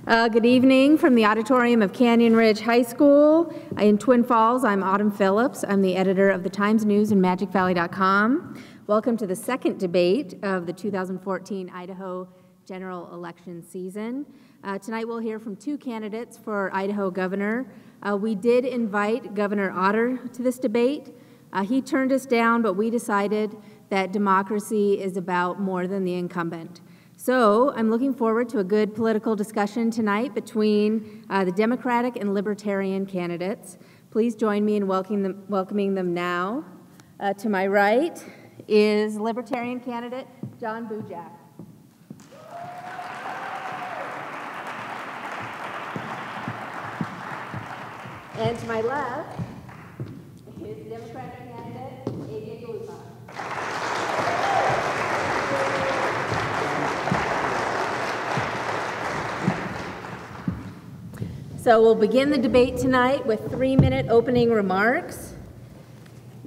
Good evening from the auditorium of Canyon Ridge High School in Twin Falls. I'm Autumn Phillips. I'm the editor of the Times News and MagicValley.com. Welcome to the second debate of the 2014 Idaho general election season. Tonight we'll hear from two candidates for Idaho governor. We did invite Governor Otter to this debate. He turned us down, but we decided that democracy is about more than the incumbent. So I'm looking forward to a good political discussion tonight between the Democratic and Libertarian candidates. Please join me in welcoming them now. To my right is Libertarian candidate John Bujak. And to my left is Democratic candidate AJ Galupa. So we'll begin the debate tonight with 3-minute opening remarks.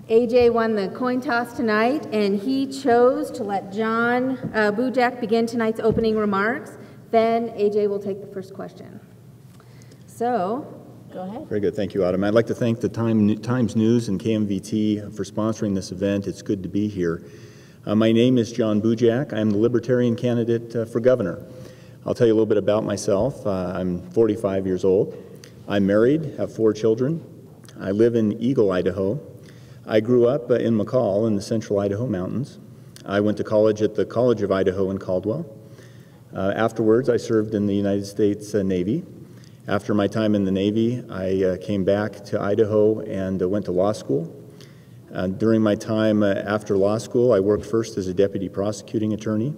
AJ won the coin toss tonight, and he chose to let John Bujak begin tonight's opening remarks. Then AJ will take the first question. So, go ahead. Very good. Thank you, Autumn. I'd like to thank the Times News and KMVT for sponsoring this event. It's good to be here. My name is John Bujak. I'm the Libertarian candidate for governor. I'll tell you a little bit about myself. I'm 45 years old. I'm married, have 4 children. I live in Eagle, Idaho. I grew up in McCall in the central Idaho mountains. I went to college at the College of Idaho in Caldwell. Afterwards, I served in the United States Navy. After my time in the Navy, I came back to Idaho and went to law school. During my time after law school, I worked first as a deputy prosecuting attorney,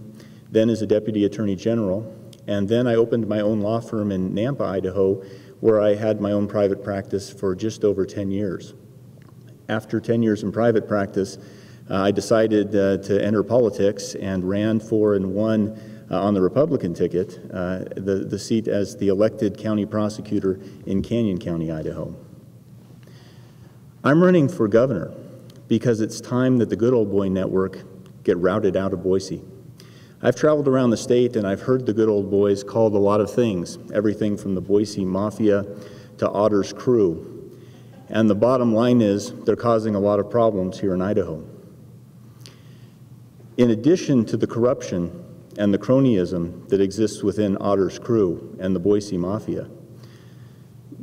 then as a deputy attorney general, and then I opened my own law firm in Nampa, Idaho, where I had my own private practice for just over 10 years. After 10 years in private practice, I decided to enter politics and ran for and won on the Republican ticket the seat as the elected county prosecutor in Canyon County, Idaho. I'm running for governor because it's time that the Good Old Boy Network get routed out of Boise. I've traveled around the state and I've heard the Good Old Boys called a lot of things, everything from the Boise Mafia to Otter's Crew. And the bottom line is they're causing a lot of problems here in Idaho. In addition to the corruption and the cronyism that exists within Otter's Crew and the Boise Mafia,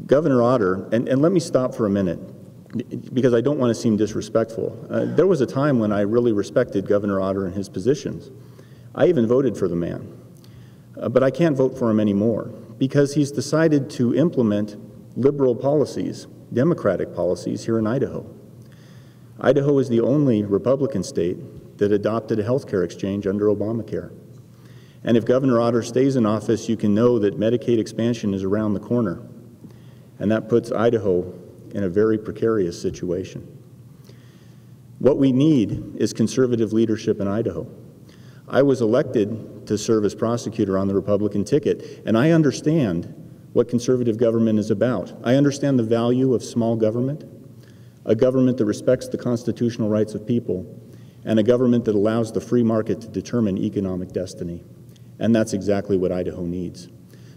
Governor Otter, and let me stop for a minute because I don't want to seem disrespectful. There was a time when I really respected Governor Otter and his positions. I even voted for the man, but I can't vote for him anymore because he's decided to implement liberal policies, democratic policies here in Idaho. Idaho is the only Republican state that adopted a health care exchange under Obamacare. And if Governor Otter stays in office, you can know that Medicaid expansion is around the corner, and that puts Idaho in a very precarious situation. What we need is conservative leadership in Idaho. I was elected to serve as prosecutor on the Republican ticket, and I understand what conservative government is about. I understand the value of small government, a government that respects the constitutional rights of people, and a government that allows the free market to determine economic destiny. And that's exactly what Idaho needs.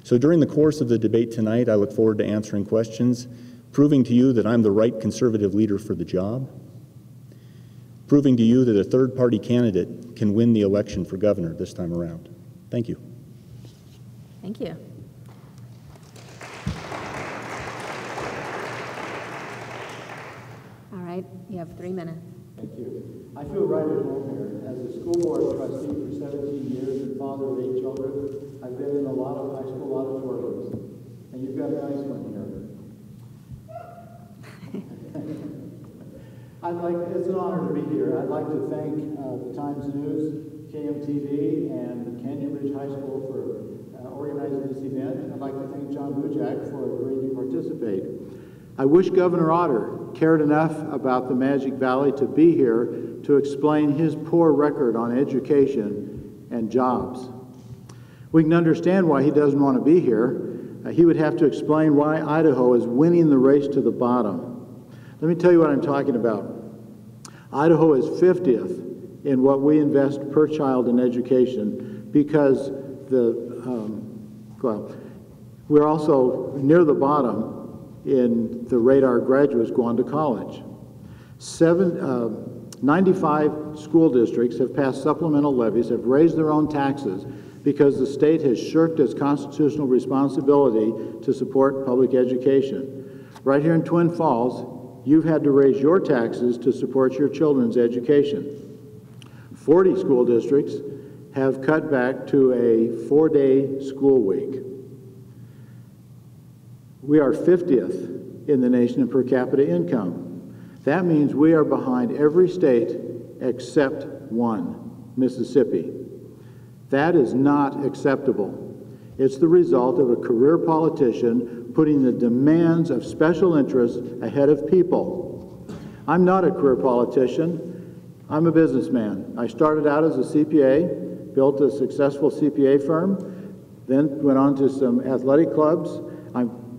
So during the course of the debate tonight, I look forward to answering questions, proving to you that I'm the right conservative leader for the job, proving to you that a third-party candidate can win the election for governor this time around. Thank you. Thank you. All right, you have 3 minutes. Thank you. I feel right at home here. As a school board trustee for 17 years and father of 8 children, I've been in a lot of high school auditoriums. And you've got a nice one here. It's an honor to be here. I'd like to thank the Times News, KMTV, and Canyon Ridge High School for organizing this event. I'd like to thank John Bujak for agreeing to participate. I wish Governor Otter cared enough about the Magic Valley to be here to explain his poor record on education and jobs. We can understand why he doesn't want to be here. He would have to explain why Idaho is winning the race to the bottom. Let me tell you what I'm talking about. Idaho is 50th in what we invest per child in education because We're also near the bottom in the rate our graduates go on to college. 95 school districts have passed supplemental levies, have raised their own taxes because the state has shirked its constitutional responsibility to support public education. Right here in Twin Falls, you've had to raise your taxes to support your children's education. 40 school districts have cut back to a 4-day school week. We are 50th in the nation in per capita income. That means we are behind every state except one, Mississippi. That is not acceptable. It's the result of a career politician putting the demands of special interests ahead of people. I'm not a career politician. I'm a businessman. I started out as a CPA, built a successful CPA firm, then went on to some athletic clubs.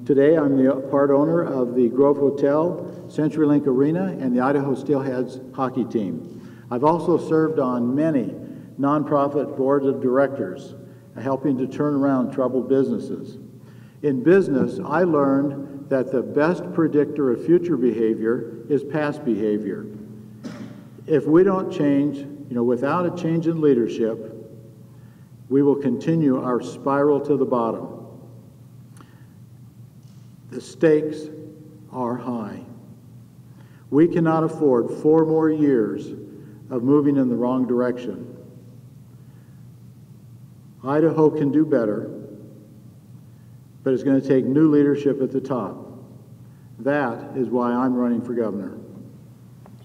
Today I'm the part owner of the Grove Hotel, CenturyLink Arena, and the Idaho Steelheads hockey team. I've also served on many nonprofit boards of directors, helping to turn around troubled businesses. In business, I learned that the best predictor of future behavior is past behavior. If we don't change, without a change in leadership, we will continue our spiral to the bottom. The stakes are high. We cannot afford 4 more years of moving in the wrong direction. Idaho can do better, but it's going to take new leadership at the top. That is why I'm running for governor.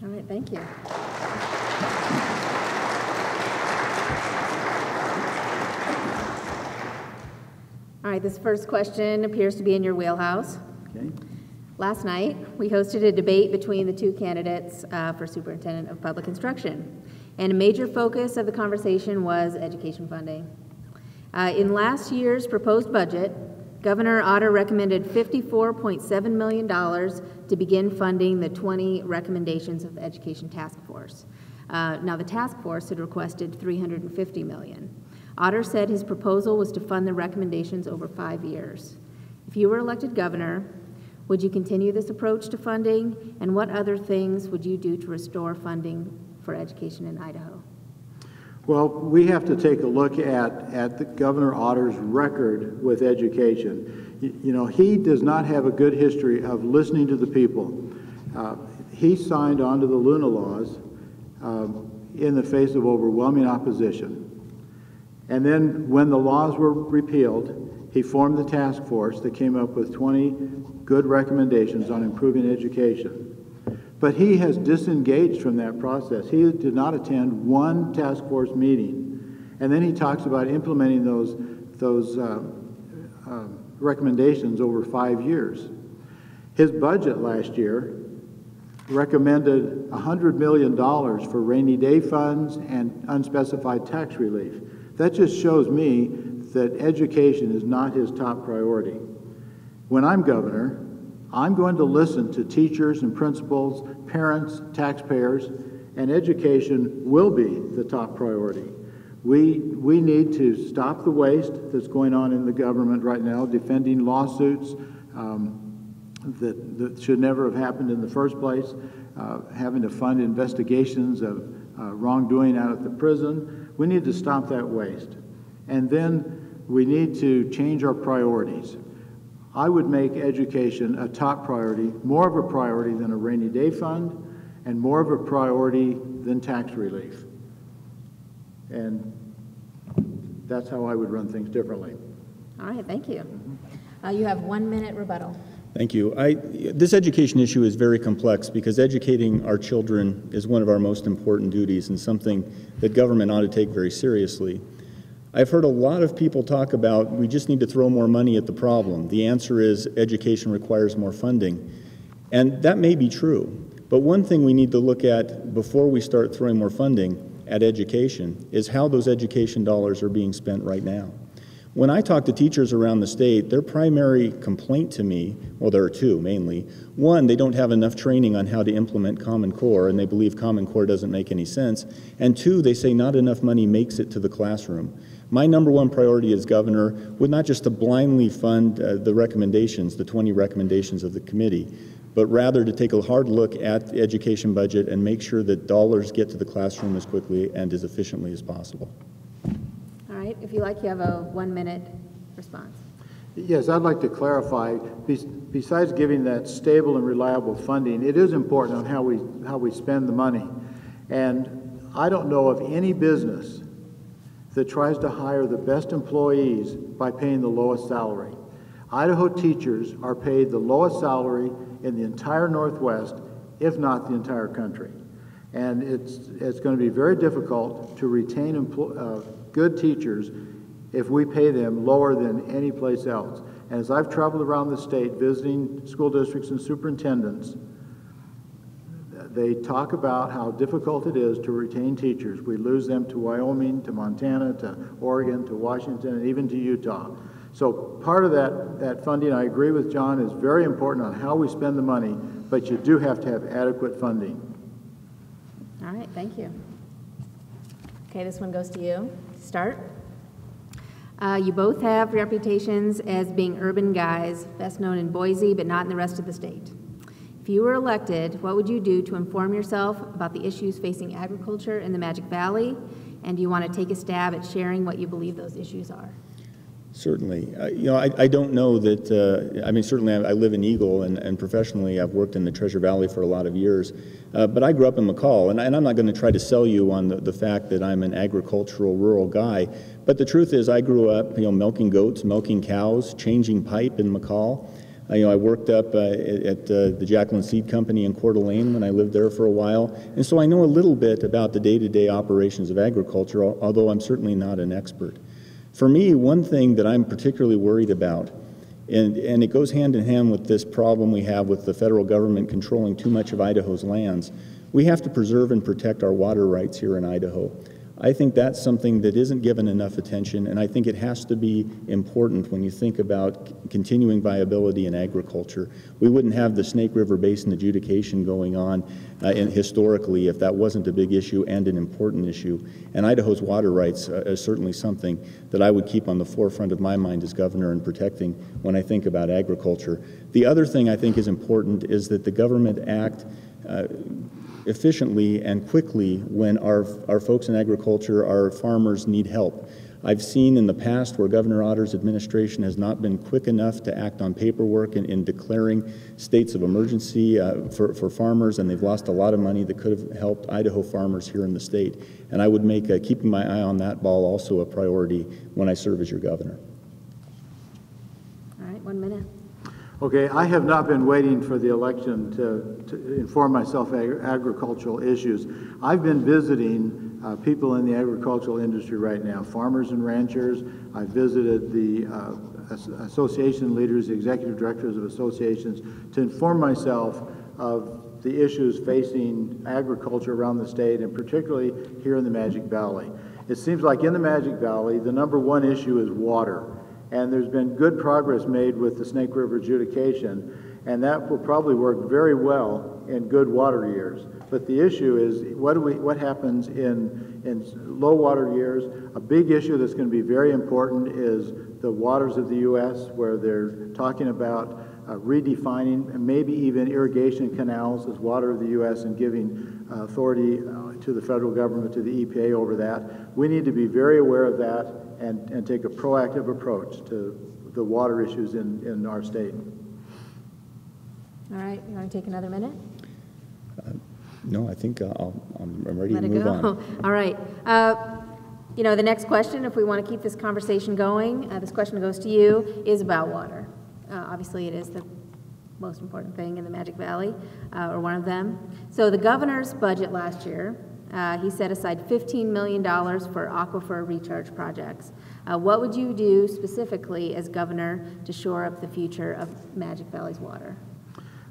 All right, thank you. All right, this first question appears to be in your wheelhouse. Okay. Last night, we hosted a debate between the two candidates for Superintendent of Public Instruction, and a major focus of the conversation was education funding. In last year's proposed budget, Governor Otter recommended $54.7 million to begin funding the 20 recommendations of the Education Task Force. Now, the task force had requested $350 million. Otter said his proposal was to fund the recommendations over 5 years. If you were elected governor, would you continue this approach to funding, and what other things would you do to restore funding for education in Idaho? Well, we have to take a look at the Governor Otter's record with education. He does not have a good history of listening to the people. He signed on to the Luna laws in the face of overwhelming opposition. And then when the laws were repealed, he formed the task force that came up with 20 good recommendations on improving education. But he has disengaged from that process. He did not attend one task force meeting. And then he talks about implementing those recommendations over 5 years. His budget last year recommended $100 million for rainy day funds and unspecified tax relief. That just shows me that education is not his top priority. When I'm governor, I'm going to listen to teachers and principals, parents, taxpayers, and education will be the top priority. We need to stop the waste that's going on in the government right now, defending lawsuits that should never have happened in the first place, having to fund investigations of wrongdoing out at the prison. We need to stop that waste. And then we need to change our priorities. I would make education a top priority, more of a priority than a rainy day fund, and more of a priority than tax relief. And that's how I would run things differently. All right, thank you. You have 1 minute rebuttal. Thank you. This education issue is very complex because educating our children is one of our most important duties and something that government ought to take very seriously. I've heard a lot of people talk about we just need to throw more money at the problem. The answer is education requires more funding. And that may be true. But one thing we need to look at before we start throwing more funding at education is how those education dollars are being spent right now. When I talk to teachers around the state, their primary complaint to me, well, there are two mainly. One, they don't have enough training on how to implement Common Core, and they believe Common Core doesn't make any sense. And two, they say not enough money makes it to the classroom. My number one priority as governor would not just to blindly fund the recommendations, the 20 recommendations of the committee, but rather to take a hard look at the education budget and make sure that dollars get to the classroom as quickly and as efficiently as possible. All right, if you like, you have a 1-minute response. Yes, I'd like to clarify, besides giving that stable and reliable funding, it is important on how we spend the money. And I don't know of any business that tries to hire the best employees by paying the lowest salary. Idaho teachers are paid the lowest salary in the entire Northwest, if not the entire country. And it's going to be very difficult to retain good teachers if we pay them lower than any place else. And as I've traveled around the state visiting school districts and superintendents, they talk about how difficult it is to retain teachers. We lose them to Wyoming, to Montana, to Oregon, to Washington, and even to Utah. So part of that funding, I agree with John, is very important on how we spend the money, but you do have to have adequate funding. All right, thank you. Okay, this one goes to you. Start. You both have reputations as being urban guys, best known in Boise, but not in the rest of the state. If you were elected, what would you do to inform yourself about the issues facing agriculture in the Magic Valley? And do you want to take a stab at sharing what you believe those issues are? Certainly. I don't know that, I mean, certainly I live in Eagle, and professionally I've worked in the Treasure Valley for a lot of years, but I grew up in McCall, and I'm not going to try to sell you on the fact that I'm an agricultural rural guy, but the truth is I grew up, milking goats, milking cows, changing pipe in McCall. I worked up at the Jacqueline Seed Company in Coeur d'Alene when I lived there for a while, and so I know a little bit about the day-to-day operations of agriculture, although I'm certainly not an expert. For me, one thing that I'm particularly worried about, and it goes hand in hand with this problem we have with the federal government controlling too much of Idaho's lands, we have to preserve and protect our water rights here in Idaho. I think that's something that isn't given enough attention, and I think it has to be important when you think about continuing viability in agriculture. We wouldn't have the Snake River Basin adjudication going on historically if that wasn't a big issue and an important issue. And Idaho's water rights is certainly something that I would keep on the forefront of my mind as governor and protecting when I think about agriculture. The other thing I think is important is that the government act efficiently and quickly when our folks in agriculture, our farmers, need help. I've seen in the past where Governor Otter's administration has not been quick enough to act on paperwork in declaring states of emergency for farmers, and they've lost a lot of money that could have helped Idaho farmers here in the state. And I would make keeping my eye on that ball also a priority when I serve as your governor. All right, 1 minute. Okay, I have not been waiting for the election to inform myself of agricultural issues. I've been visiting people in the agricultural industry right now, farmers and ranchers. I've visited the association leaders, the executive directors of associations, to inform myself of the issues facing agriculture around the state, and particularly here in the Magic Valley. It seems like in the Magic Valley, the number one issue is water. And there's been good progress made with the Snake River adjudication, and that will probably work very well in good water years. But the issue is what happens in low water years. A big issue that's going to be very important is the waters of the U.S., where they're talking about redefining and maybe even irrigation canals as water of the U.S. and giving authority to the federal government, to the EPA over that. We need to be very aware of that and take a proactive approach to the water issues in our state. All right, you want to take another minute? No, I think I'm ready to move on. All right. The next question, if we want to keep this conversation going, this question goes to you, is about water. Obviously, it is the most important thing in the Magic Valley, or one of them. So the governor's budget last year, he set aside $15 million for aquifer recharge projects. What would you do specifically as governor to shore up the future of Magic Valley's water?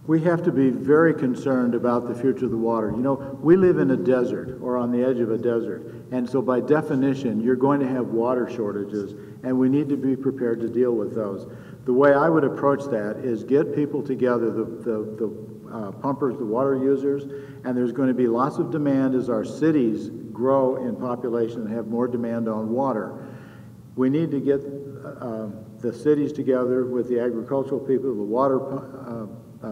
We have to be very concerned about the future of the water. We live in a desert or on the edge of a desert, and so by definition, you're going to have water shortages, and we need to be prepared to deal with those. The way I would approach that is get people together, the pumpers, the water users, and there's going to be lots of demand as our cities grow in population and have more demand on water. We need to get the cities together with the agricultural people, the water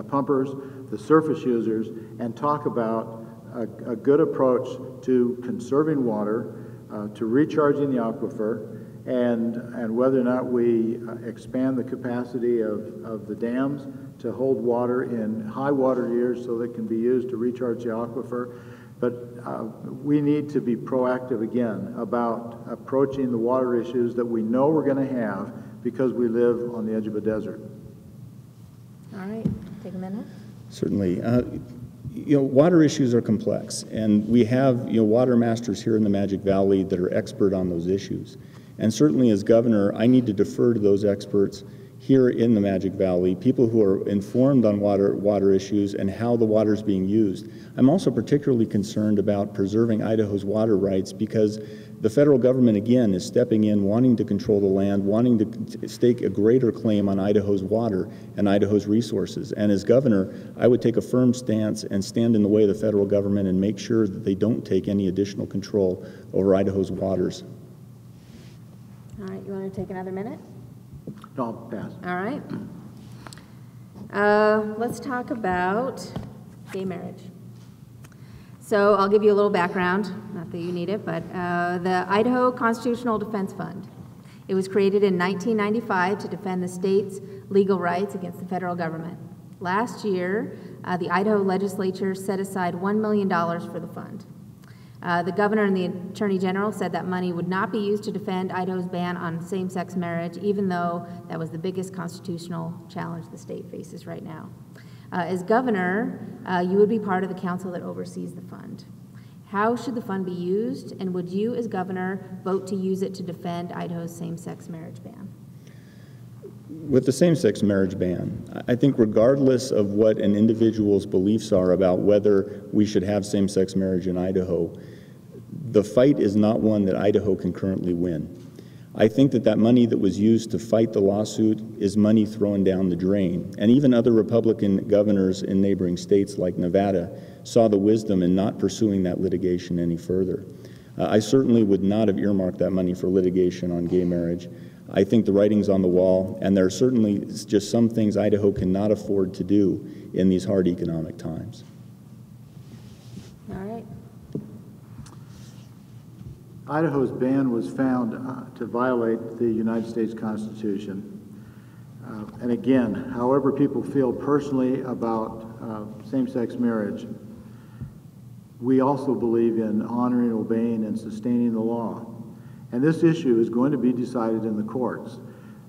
pumpers, the surface users, and talk about a good approach to conserving water, to recharging the aquifer, and whether or not we expand the capacity of the dams to hold water in high water years so that it can be used to recharge the aquifer. But we need to be proactive again about approaching the water issues that we know we're going to have because we live on the edge of a desert. All right, take a minute. Certainly. Water issues are complex, and we have, water masters here in the Magic Valley that are expert on those issues. And certainly as governor, I need to defer to those experts here in the Magic Valley, people who are informed on water issues and how the water is being used. I'm also particularly concerned about preserving Idaho's water rights because the federal government, again, is stepping in, wanting to control the land, wanting to stake a greater claim on Idaho's water and Idaho's resources. And as governor, I would take a firm stance and stand in the way of the federal government and make sure that they don't take any additional control over Idaho's waters. All right, you want to take another minute? No, I'll pass. All right. Let's talk about gay marriage. So I'll give you a little background, not that you need it, but the Idaho Constitutional Defense Fund. It was created in 1995 to defend the state's legal rights against the federal government. Last year, the Idaho legislature set aside $1 million for the fund. The governor and the attorney general said that money would not be used to defend Idaho's ban on same-sex marriage, even though that was the biggest constitutional challenge the state faces right now. As governor, you would be part of the council that oversees the fund. How should the fund be used, and would you, as governor, vote to use it to defend Idaho's same-sex marriage ban? With the same-sex marriage ban, I think regardless of what an individual's beliefs are about whether we should have same-sex marriage in Idaho, the fight is not one that Idaho can currently win. I think that money that was used to fight the lawsuit is money thrown down the drain. And even other Republican governors in neighboring states like Nevada saw the wisdom in not pursuing that litigation any further. I certainly would not have earmarked that money for litigation on gay marriage. I think the writing's on the wall, and there are certainly just some things Idaho cannot afford to do in these hard economic times. All right. Idaho's ban was found to violate the United States Constitution. And again, however people feel personally about same-sex marriage, we also believe in honoring, obeying, and sustaining the law. And this issue is going to be decided in the courts.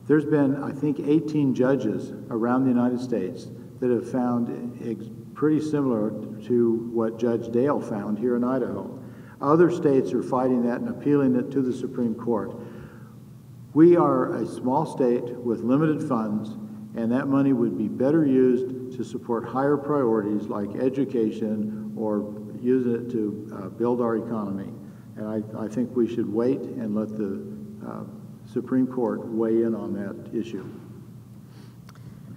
There's been, I think, 18 judges around the United States that have found pretty similar to what Judge Dale found here in Idaho. Other states are fighting that and appealing it to the Supreme Court. We are a small state with limited funds, and that money would be better used to support higher priorities like education or use it to build our economy. And I think we should wait and let the Supreme Court weigh in on that issue.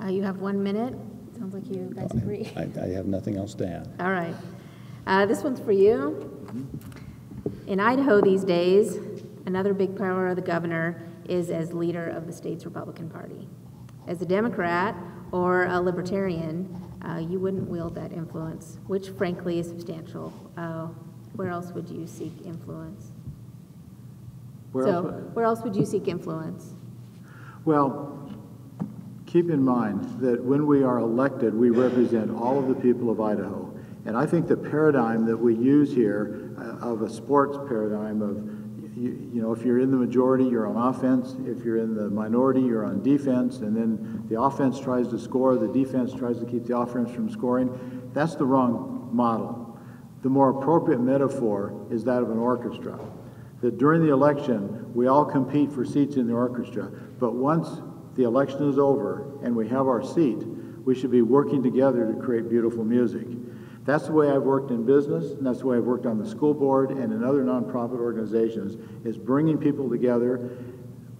You have 1 minute. Sounds like you guys agree. I have nothing else to add. All right. This one's for you. In Idaho these days, another big power of the governor is as leader of the state's Republican Party. As a Democrat or a Libertarian, you wouldn't wield that influence, which frankly is substantial. Where else would you seek influence? Where else would you seek influence? Well, keep in mind that when we are elected, we represent all of the people of Idaho. And I think the paradigm that we use here of a sports paradigm of, you know, if you're in the majority, you're on offense. If you're in the minority, you're on defense. And then the offense tries to score, the defense tries to keep the offense from scoring. That's the wrong model. The more appropriate metaphor is that of an orchestra. That during the election, we all compete for seats in the orchestra. But once the election is over and we have our seat, we should be working together to create beautiful music. That's the way I've worked in business, and that's the way I've worked on the school board and in other nonprofit organizations, is bringing people together.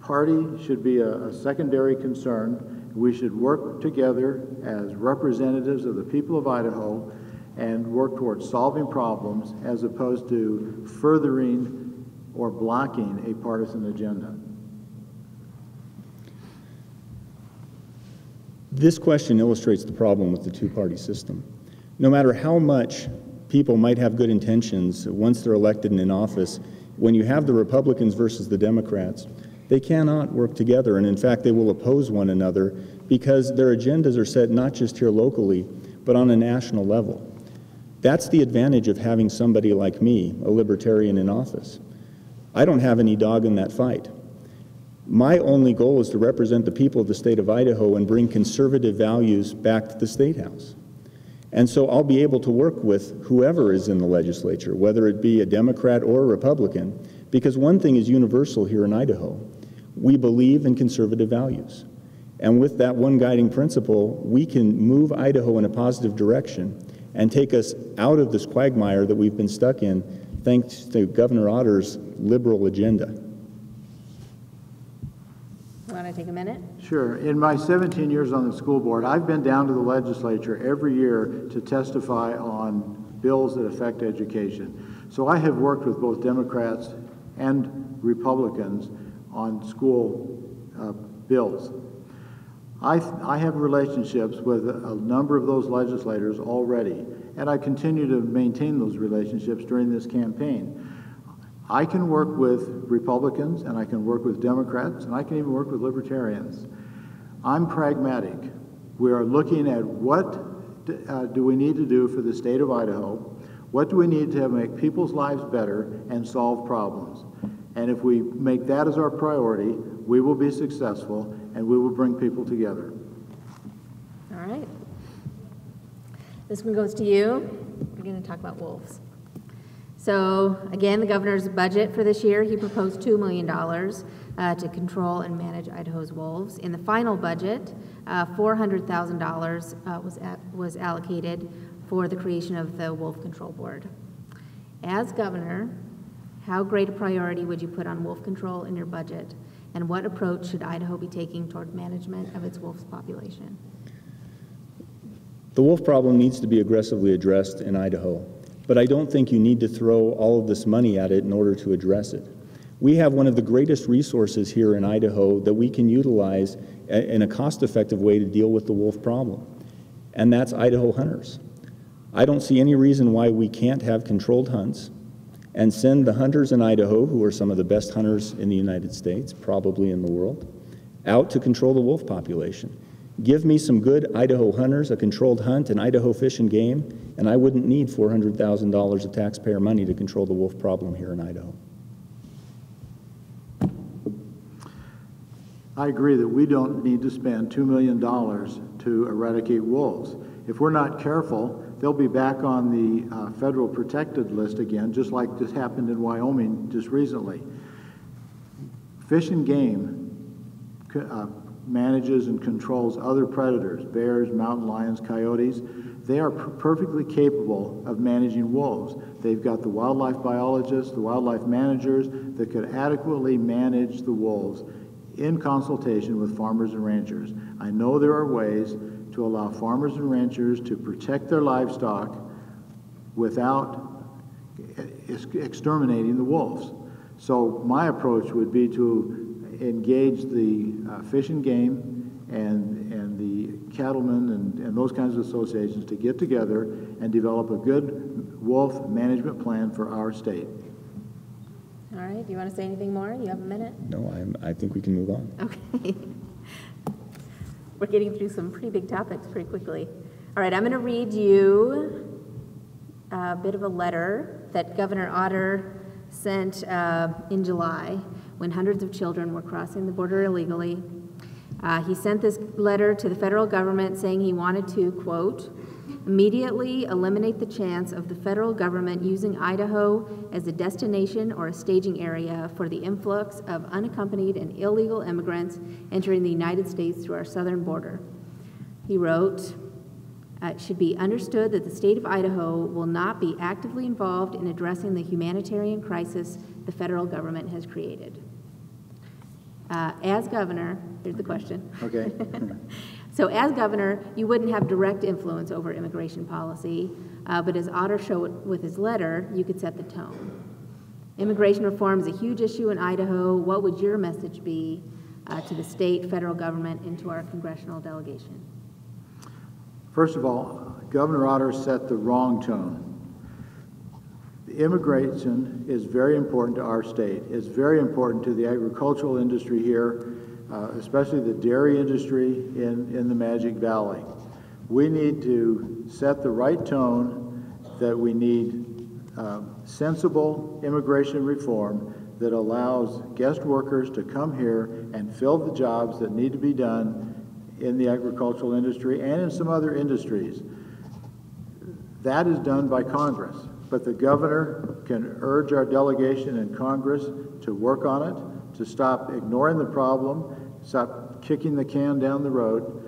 Party should be a secondary concern. We should work together as representatives of the people of Idaho and work towards solving problems as opposed to furthering or blocking a partisan agenda. This question illustrates the problem with the two-party system. No matter how much people might have good intentions once they're elected and in office, when you have the Republicans versus the Democrats, they cannot work together, and in fact, they will oppose one another because their agendas are set not just here locally, but on a national level. That's the advantage of having somebody like me, a libertarian, in office. I don't have any dog in that fight. My only goal is to represent the people of the state of Idaho and bring conservative values back to the State House. And so I'll be able to work with whoever is in the legislature, whether it be a Democrat or a Republican, because one thing is universal here in Idaho. We believe in conservative values. And with that one guiding principle, we can move Idaho in a positive direction and take us out of this quagmire that we've been stuck in thanks to Governor Otter's liberal agenda. Want to take a minute? Sure. In my 17 years on the school board, I've been down to the legislature every year to testify on bills that affect education. So I have worked with both Democrats and Republicans on school bills. I have relationships with a number of those legislators already, and I continue to maintain those relationships during this campaign. I can work with Republicans, and I can work with Democrats, and I can even work with Libertarians. I'm pragmatic. We are looking at what do we need to do for the state of Idaho, what do we need to make people's lives better and solve problems. And if we make that as our priority, we will be successful and we will bring people together. All right. This one goes to you. We're going to talk about wolves. So again, the governor's budget for this year, he proposed $2 million to control and manage Idaho's wolves. In the final budget, $400,000 was allocated for the creation of the Wolf Control Board. As governor, how great a priority would you put on wolf control in your budget? And what approach should Idaho be taking toward management of its wolf population? The wolf problem needs to be aggressively addressed in Idaho, but I don't think you need to throw all of this money at it in order to address it. We have one of the greatest resources here in Idaho that we can utilize in a cost-effective way to deal with the wolf problem, and that's Idaho hunters. I don't see any reason why we can't have controlled hunts and send the hunters in Idaho, who are some of the best hunters in the United States, probably in the world, out to control the wolf population. Give me some good Idaho hunters, a controlled hunt, and Idaho Fish and Game, and I wouldn't need $400,000 of taxpayer money to control the wolf problem here in Idaho. I agree that we don't need to spend $2 million to eradicate wolves. If we're not careful, they'll be back on the federal protected list again, just like this happened in Wyoming just recently. Fish and Game manages and controls other predators, bears, mountain lions, coyotes. They are perfectly capable of managing wolves. They've got the wildlife biologists, the wildlife managers that could adequately manage the wolves in consultation with farmers and ranchers. I know there are ways to allow farmers and ranchers to protect their livestock without exterminating the wolves. So my approach would be to engage the Fish and Game and the cattlemen and those kinds of associations to get together and develop a good wolf management plan for our state. All right, do you want to say anything more? You have a minute? No, I think we can move on. Okay. We're getting through some pretty big topics pretty quickly. All right, I'm going to read you a bit of a letter that Governor Otter sent in July when hundreds of children were crossing the border illegally. He sent this letter to the federal government saying he wanted to, quote, immediately eliminate the chance of the federal government using Idaho as a destination or a staging area for the influx of unaccompanied and illegal immigrants entering the United States through our southern border. He wrote, it should be understood that the state of Idaho will not be actively involved in addressing the humanitarian crisis the federal government has created. As governor, here's the question. Okay. So as governor, you wouldn't have direct influence over immigration policy, but as Otter showed with his letter, you could set the tone. Immigration reform is a huge issue in Idaho. What would your message be to the state, federal government, and to our congressional delegation? First of all, Governor Otter set the wrong tone. Immigration is very important to our state. It's very important to the agricultural industry here, especially the dairy industry in the Magic Valley. We need to set the right tone that we need sensible immigration reform that allows guest workers to come here and fill the jobs that need to be done in the agricultural industry and in some other industries. That is done by Congress, but the governor can urge our delegation in Congress to work on it, to stop ignoring the problem, stop kicking the can down the road,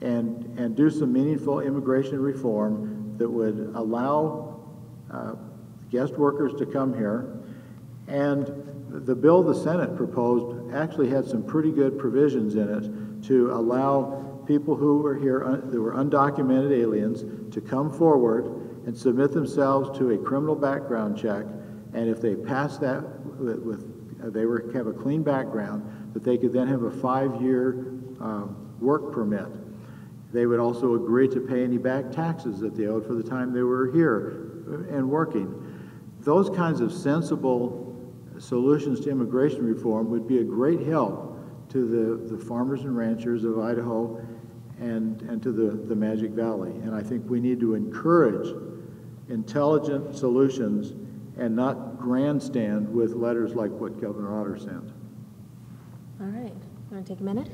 and do some meaningful immigration reform that would allow guest workers to come here. And the bill the Senate proposed actually had some pretty good provisions in it to allow people who were here, that were undocumented aliens, to come forward and submit themselves to a criminal background check. And if they pass that, they have a clean background, that they could then have a 5-year work permit. They would also agree to pay any back taxes that they owed for the time they were here and working. Those kinds of sensible solutions to immigration reform would be a great help to the farmers and ranchers of Idaho and to the Magic Valley. And I think we need to encourage intelligent solutions and not grandstand with letters like what Governor Otter sent. All right. Want to take a minute?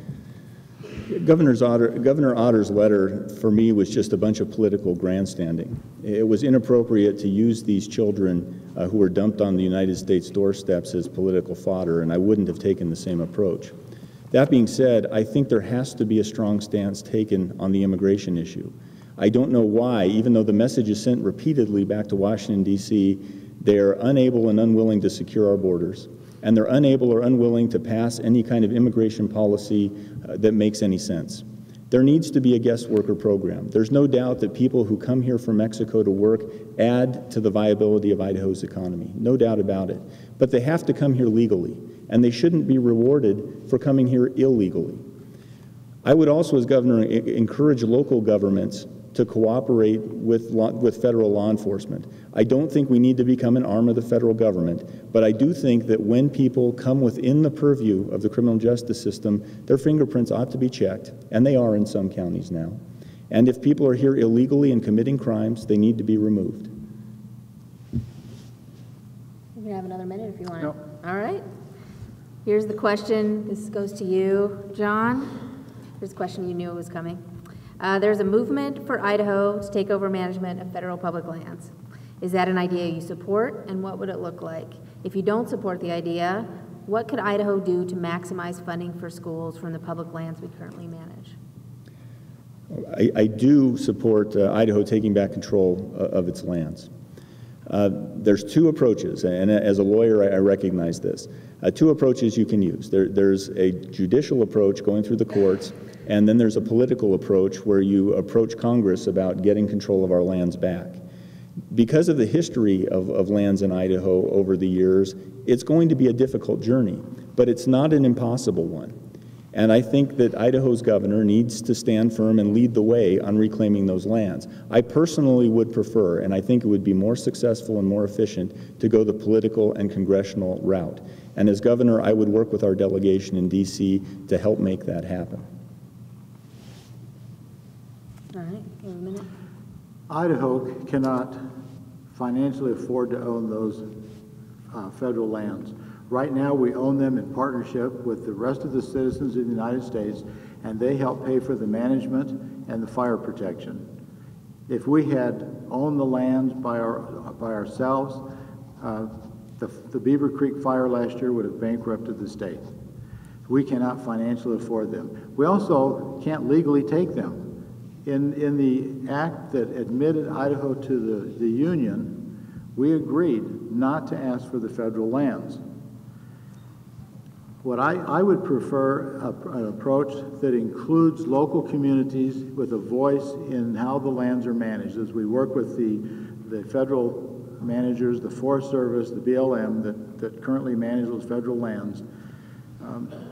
Governor Otter's letter, for me, was just a bunch of political grandstanding. It was inappropriate to use these children who were dumped on the United States doorsteps as political fodder, and I wouldn't have taken the same approach. That being said, I think there has to be a strong stance taken on the immigration issue. I don't know why, even though the message is sent repeatedly back to Washington, D.C., they are unable and unwilling to secure our borders, and they're unable or unwilling to pass any kind of immigration policy that makes any sense. There needs to be a guest worker program. There's no doubt that people who come here from Mexico to work add to the viability of Idaho's economy, no doubt about it. But they have to come here legally, and they shouldn't be rewarded for coming here illegally. I would also, as governor, encourage local governments to cooperate with federal law enforcement. I don't think we need to become an arm of the federal government, but I do think that when people come within the purview of the criminal justice system, their fingerprints ought to be checked, and they are in some counties now. And if people are here illegally and committing crimes, they need to be removed. You can have another minute if you want. Nope. All right. Here's the question. This goes to you, John. Here's a question you knew it was coming. There's a movement for Idaho to take over management of federal public lands. Is that an idea you support, and what would it look like? If you don't support the idea, what could Idaho do to maximize funding for schools from the public lands we currently manage? I do support Idaho taking back control of its lands. There's two approaches, and as a lawyer I recognize this. Two approaches you can use. There's a judicial approach going through the courts, and then there's a political approach where you approach Congress about getting control of our lands back. Because of the history of lands in Idaho over the years, it's going to be a difficult journey, but it's not an impossible one. And I think that Idaho's governor needs to stand firm and lead the way on reclaiming those lands. I personally would prefer, and I think it would be more successful and more efficient, to go the political and congressional route. And as governor, I would work with our delegation in D.C. to help make that happen. All right, you have a minute. Idaho cannot financially afford to own those federal lands. Right now, we own them in partnership with the rest of the citizens of the United States, and they help pay for the management and the fire protection. If we had owned the lands by ourselves, the Beaver Creek fire last year would have bankrupted the state. We cannot financially afford them. We also can't legally take them. In the act that admitted Idaho to the Union, we agreed not to ask for the federal lands. What I would prefer an approach that includes local communities with a voice in how the lands are managed, as we work with the federal managers, the Forest Service, the BLM that currently manage those federal lands.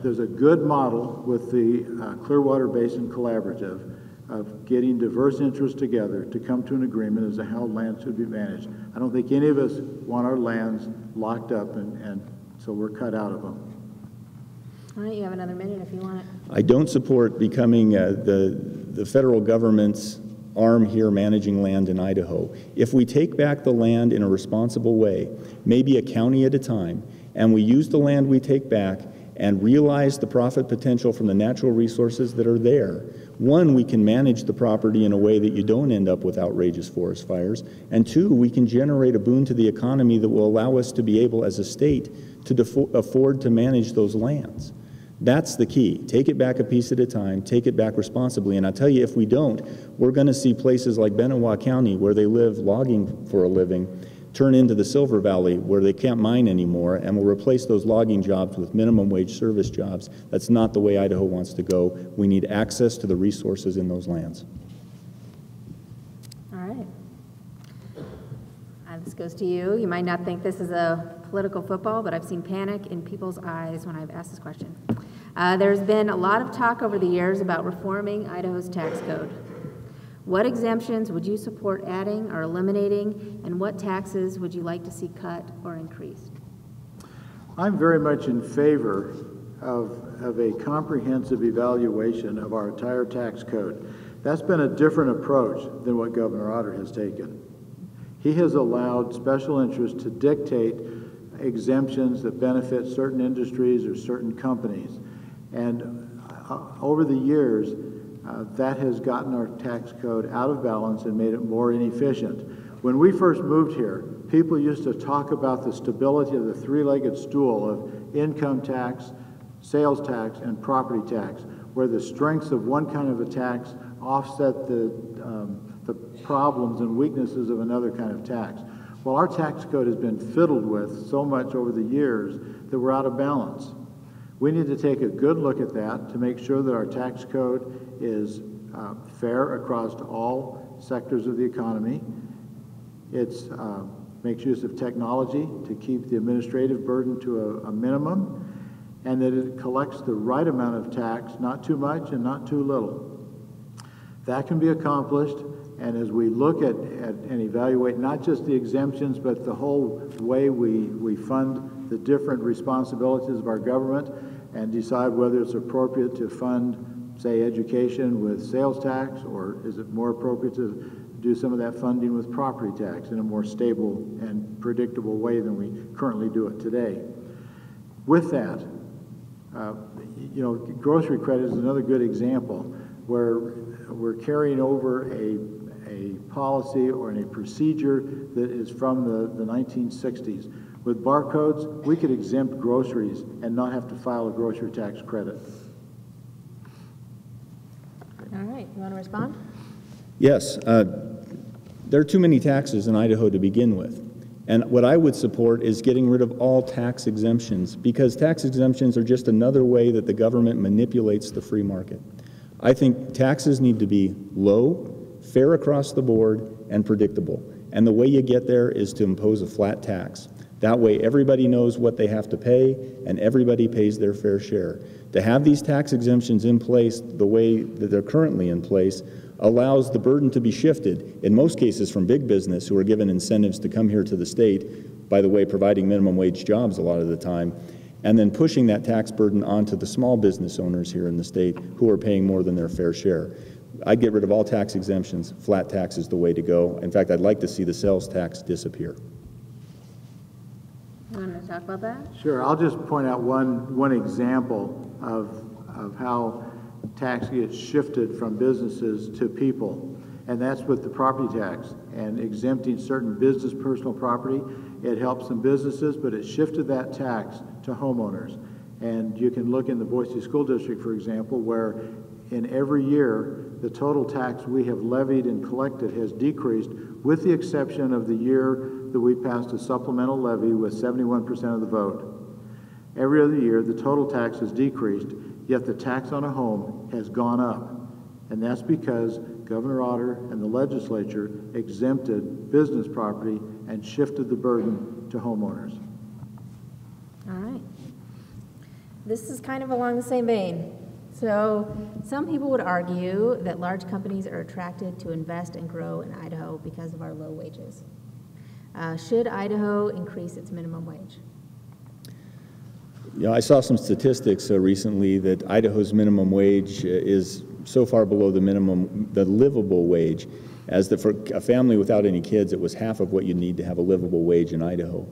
There's a good model with the Clearwater Basin Collaborative of getting diverse interests together to come to an agreement as to how land should be managed. I don't think any of us want our lands locked up, and so we're cut out of them. All right, you have another minute if you want it. I don't support becoming the federal government's arm here managing land in Idaho. If we take back the land in a responsible way, maybe a county at a time, and we use the land we take back and realize the profit potential from the natural resources that are there, one, we can manage the property in a way that you don't end up with outrageous forest fires, and two, we can generate a boon to the economy that will allow us to be able as a state to afford to manage those lands. That's the key. Take it back a piece at a time, take it back responsibly, and I'll tell you, if we don't, we're going to see places like Benewah County, where they live logging for a living, turn into the Silver Valley, where they can't mine anymore, and we'll replace those logging jobs with minimum wage service jobs. That's not the way Idaho wants to go. We need access to the resources in those lands. All right. This goes to you. You might not think this is a political football, but I've seen panic in people's eyes when I've asked this question. There's been a lot of talk over the years about reforming Idaho's tax code. What exemptions would you support adding or eliminating, and what taxes would you like to see cut or increased? I'm very much in favor of a comprehensive evaluation of our entire tax code. That's been a different approach than what Governor Otter has taken. He has allowed special interests to dictate exemptions that benefit certain industries or certain companies. And over the years, that has gotten our tax code out of balance and made it more inefficient. When we first moved here, people used to talk about the stability of the three-legged stool of income tax, sales tax, and property tax, where the strengths of one kind of a tax offset the problems and weaknesses of another kind of tax. Well, our tax code has been fiddled with so much over the years that we're out of balance. We need to take a good look at that to make sure that our tax code is fair across all sectors of the economy. It makes use of technology to keep the administrative burden to a minimum, and that it collects the right amount of tax, not too much and not too little. That can be accomplished, and as we look at and evaluate not just the exemptions, but the whole way we fund the different responsibilities of our government and decide whether it's appropriate to fund, say, education with sales tax, or is it more appropriate to do some of that funding with property tax in a more stable and predictable way than we currently do it today. With that, you know, grocery credit is another good example where we're carrying over a policy or a procedure that is from the 1960s. With barcodes, we could exempt groceries and not have to file a grocery tax credit. All right, you want to respond? Yes, there are too many taxes in Idaho to begin with. And what I would support is getting rid of all tax exemptions, because tax exemptions are just another way that the government manipulates the free market. I think taxes need to be low, fair across the board, and predictable. And the way you get there is to impose a flat tax. That way everybody knows what they have to pay and everybody pays their fair share. To have these tax exemptions in place the way that they're currently in place allows the burden to be shifted, in most cases from big business, who are given incentives to come here to the state, by the way, providing minimum wage jobs a lot of the time, and then pushing that tax burden onto the small business owners here in the state who are paying more than their fair share. I'd get rid of all tax exemptions. Flat tax is the way to go. In fact, I'd like to see the sales tax disappear. You want to talk about that? Sure. I'll just point out one example of how tax gets shifted from businesses to people, and that's with the property tax and exempting certain business personal property. It helps some businesses, but it shifted that tax to homeowners. And you can look in the Boise School District, for example, where in every year the total tax we have levied and collected has decreased, with the exception of the year that we passed a supplemental levy with 71% of the vote. Every other year the total tax has decreased, yet the tax on a home has gone up. And that's because Governor Otter and the legislature exempted business property and shifted the burden to homeowners. All right. This is kind of along the same vein. So some people would argue that large companies are attracted to invest and grow in Idaho because of our low wages. Should Idaho increase its minimum wage? Yeah, I saw some statistics recently that Idaho's minimum wage is so far below the livable wage, as that for a family without any kids, it was half of what you need to have a livable wage in Idaho.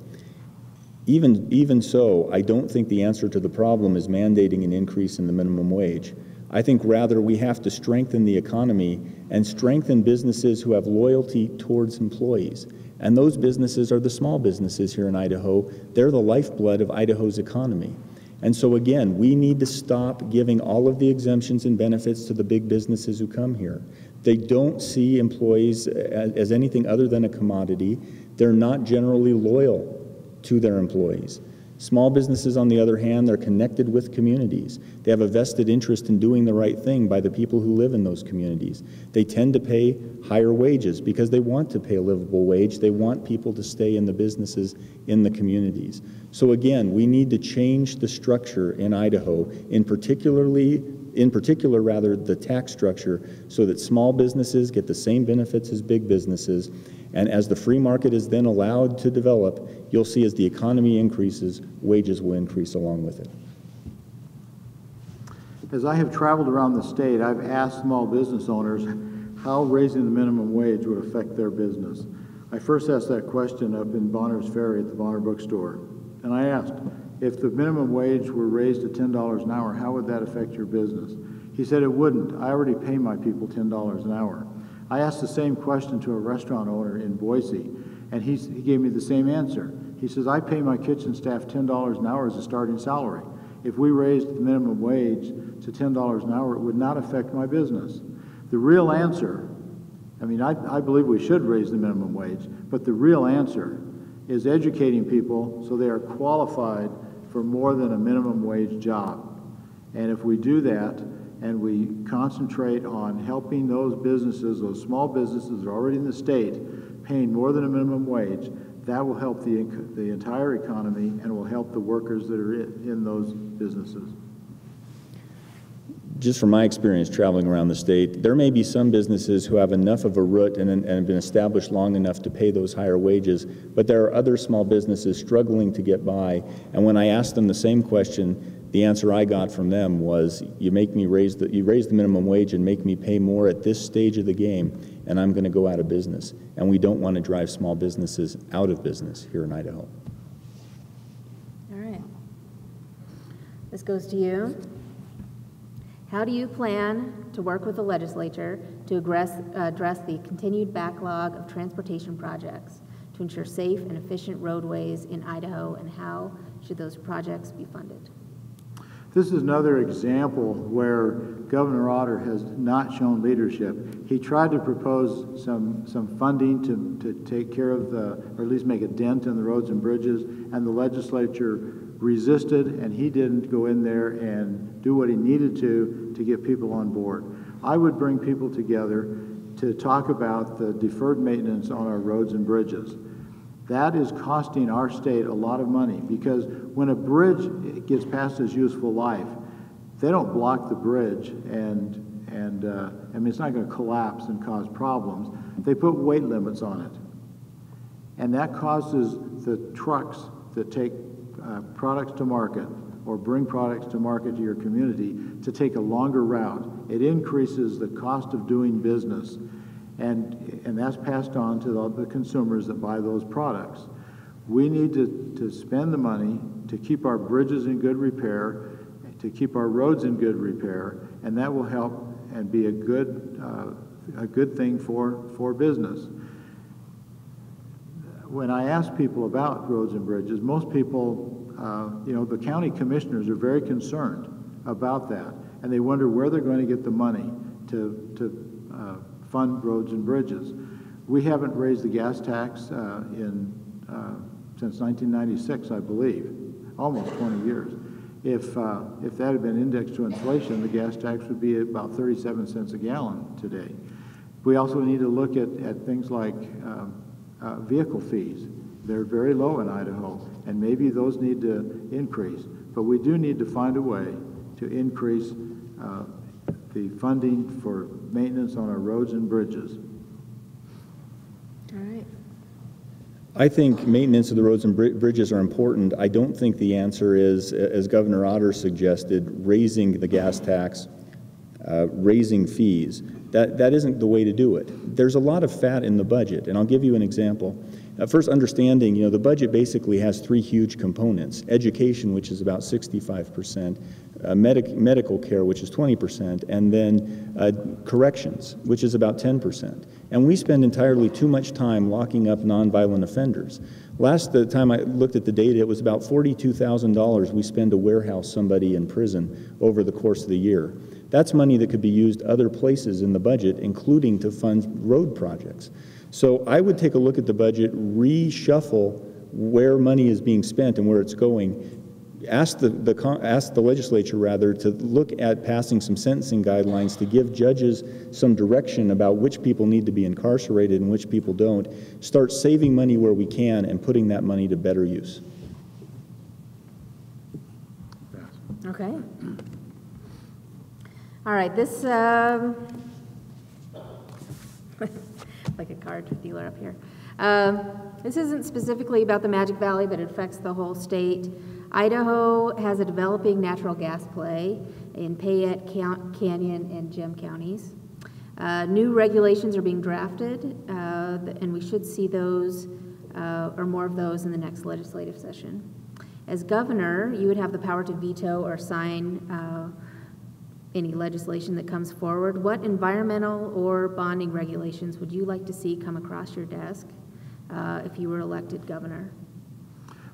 Even so, I don't think the answer to the problem is mandating an increase in the minimum wage. I think rather we have to strengthen the economy and strengthen businesses who have loyalty towards employees. And those businesses are the small businesses here in Idaho. They're the lifeblood of Idaho's economy. And so again, we need to stop giving all of the exemptions and benefits to the big businesses who come here. They don't see employees as anything other than a commodity. They're not generally loyal to their employees. Small businesses, on the other hand, they're connected with communities. They have a vested interest in doing the right thing by the people who live in those communities. They tend to pay higher wages because they want to pay a livable wage. They want people to stay in the businesses in the communities. So again, we need to change the structure in Idaho, in particular, the tax structure, so that small businesses get the same benefits as big businesses. And as the free market is then allowed to develop, you'll see as the economy increases, wages will increase along with it. As I have traveled around the state, I've asked small business owners how raising the minimum wage would affect their business. I first asked that question up in Bonner's Ferry at the Bonner Bookstore. And I asked, if the minimum wage were raised to $10 an hour, how would that affect your business? He said it wouldn't. I already pay my people $10 an hour. I asked the same question to a restaurant owner in Boise, and he gave me the same answer. He says, I pay my kitchen staff $10 an hour as a starting salary. If we raised the minimum wage to $10 an hour, it would not affect my business. The real answer, I mean, I believe we should raise the minimum wage, but the real answer is educating people so they are qualified for more than a minimum wage job. And if we do that, and we concentrate on helping those businesses, those small businesses that are already in the state, paying more than a minimum wage, that will help the entire economy and will help the workers that are in those businesses. Just from my experience traveling around the state, there may be some businesses who have enough of a root and have been established long enough to pay those higher wages, but there are other small businesses struggling to get by. And when I asked them the same question, the answer I got from them was, you raise the minimum wage and make me pay more at this stage of the game, and I'm going to go out of business. And we don't want to drive small businesses out of business here in Idaho. All right. This goes to you. How do you plan to work with the legislature to address the continued backlog of transportation projects to ensure safe and efficient roadways in Idaho, and how should those projects be funded? This is another example where Governor Otter has not shown leadership. He tried to propose some funding to take care of or at least make a dent in the roads and bridges, and the legislature resisted, and he didn't go in there and do what he needed to get people on board. I would bring people together to talk about the deferred maintenance on our roads and bridges. That is costing our state a lot of money, because when a bridge gets past its useful life, they don't block the bridge and I mean, it's not going to collapse and cause problems. They put weight limits on it. And that causes the trucks that take products to market or bring products to market to your community to take a longer route. It increases the cost of doing business. And that's passed on to the consumers that buy those products. We need to spend the money to keep our bridges in good repair, to keep our roads in good repair, and that will help and be a good thing for business. When I ask people about roads and bridges, most people, the county commissioners are very concerned about that, and they wonder where they're going to get the money to fund roads and bridges. We haven't raised the gas tax since 1996, I believe, almost 20 years. If that had been indexed to inflation, the gas tax would be about 37 cents a gallon today. We also need to look at things like vehicle fees. They're very low in Idaho, and maybe those need to increase. But we do need to find a way to increase the funding for maintenance on our roads and bridges. All right. I think maintenance of the roads and bridges are important. I don't think the answer is, as Governor Otter suggested, raising the gas tax, raising fees. That isn't the way to do it. There's a lot of fat in the budget, and I'll give you an example. First, understanding, the budget basically has three huge components: education, which is about 65%, medical care, which is 20%, and then corrections, which is about 10%. And we spend entirely too much time locking up nonviolent offenders. The time I looked at the data, it was about $42,000 we spend to warehouse somebody in prison over the course of the year. That's money that could be used other places in the budget, including to fund road projects. So I would take a look at the budget, reshuffle where money is being spent and where it's going. Ask the legislature, rather, to look at passing some sentencing guidelines to give judges some direction about which people need to be incarcerated and which people don't. Start saving money where we can and putting that money to better use. Okay. All right, this, like a card dealer up here. This isn't specifically about the Magic Valley, but it affects the whole state. Idaho has a developing natural gas play in Payette Canyon and Gem counties. New regulations are being drafted, and we should see those or more of those in the next legislative session. As governor, you would have the power to veto or sign any legislation that comes forward. What environmental or bonding regulations would you like to see come across your desk if you were elected governor?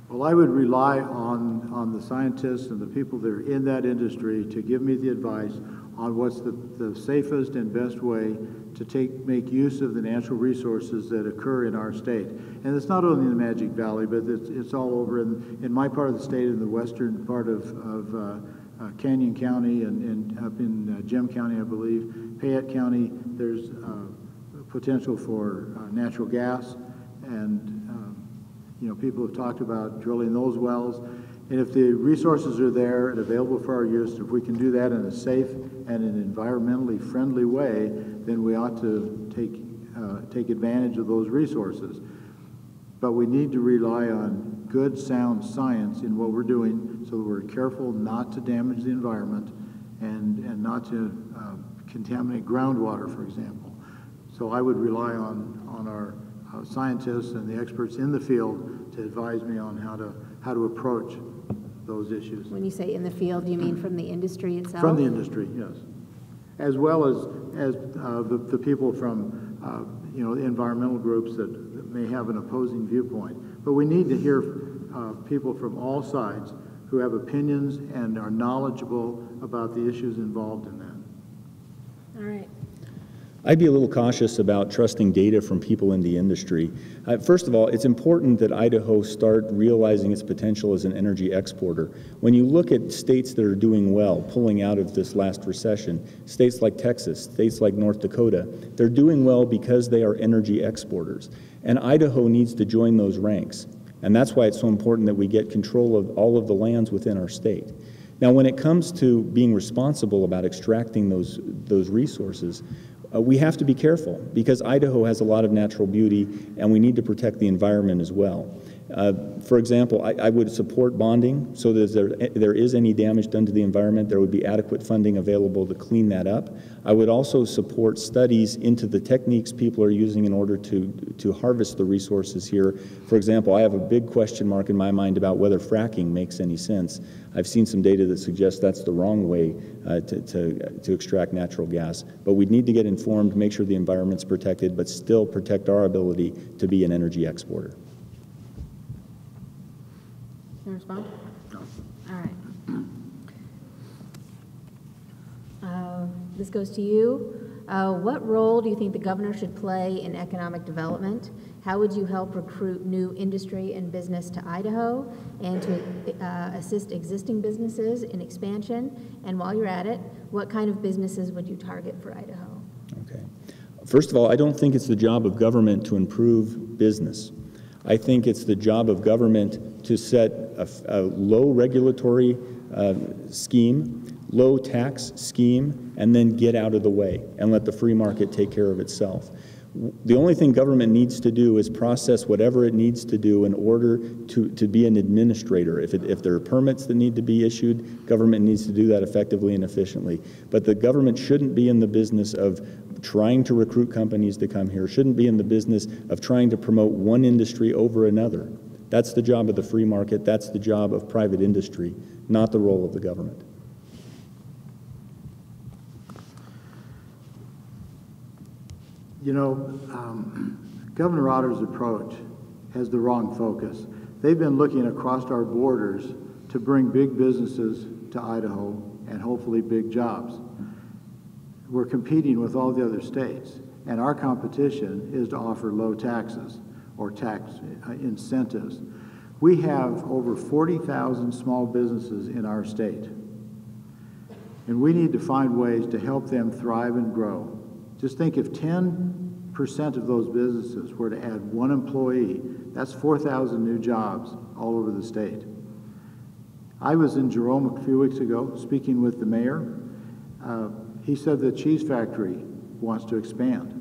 Well, I would rely on the scientists and the people that are in that industry to give me the advice on what's the safest and best way to make use of the natural resources that occur in our state. And it's not only in the Magic Valley, but it's all over in my part of the state, in the western part of Canyon County and up in Gem County, I believe. Payette County, there's potential for natural gas, and people have talked about drilling those wells. And if the resources are there and available for our use, if we can do that in a safe and an environmentally friendly way, then we ought to take advantage of those resources. But we need to rely on good, sound science in what we're doing so that we're careful not to damage the environment and not to contaminate groundwater, for example. So I would rely on our scientists and the experts in the field to advise me on how to approach those issues. When you say in the field, do you mean from the industry itself? From the industry, yes. As well as the people from the environmental groups that may have an opposing viewpoint. But we need to hear people from all sides who have opinions and are knowledgeable about the issues involved in that. All right. I'd be a little cautious about trusting data from people in the industry. First of all, it's important that Idaho start realizing its potential as an energy exporter. When you look at states that are doing well, pulling out of this last recession, states like Texas, states like North Dakota, they're doing well because they are energy exporters. And Idaho needs to join those ranks. And that's why it's so important that we get control of all of the lands within our state. Now, when it comes to being responsible about extracting those resources, we have to be careful because Idaho has a lot of natural beauty and we need to protect the environment as well. For example, I would support bonding so that if there is any damage done to the environment, there would be adequate funding available to clean that up. I would also support studies into the techniques people are using in order to harvest the resources here. For example, I have a big question mark in my mind about whether fracking makes any sense. I've seen some data that suggests that's the wrong way to extract natural gas. But we need to get informed, make sure the environment's protected, but still protect our ability to be an energy exporter. Can you respond? No. All right. This goes to you. What role do you think the governor should play in economic development? How would you help recruit new industry and business to Idaho and to assist existing businesses in expansion? And while you're at it, what kind of businesses would you target for Idaho? Okay. First of all, I don't think it's the job of government to improve business. I think it's the job of government to set a low regulatory scheme, low tax scheme and then get out of the way and let the free market take care of itself. The only thing government needs to do is process whatever it needs to do in order to be an administrator. If there are permits that need to be issued, government needs to do that effectively and efficiently. But the government shouldn't be in the business of trying to recruit companies to come here, shouldn't be in the business of trying to promote one industry over another. That's the job of the free market, that's the job of private industry, not the role of the government. You know, Governor Otter's approach has the wrong focus. They've been looking across our borders to bring big businesses to Idaho and hopefully big jobs. We're competing with all the other states, and our competition is to offer low taxes or tax incentives. We have over 40,000 small businesses in our state, and we need to find ways to help them thrive and grow. Just think if 10% of those businesses were to add one employee, that's 4,000 new jobs all over the state. I was in Jerome a few weeks ago speaking with the mayor. He said the cheese factory wants to expand,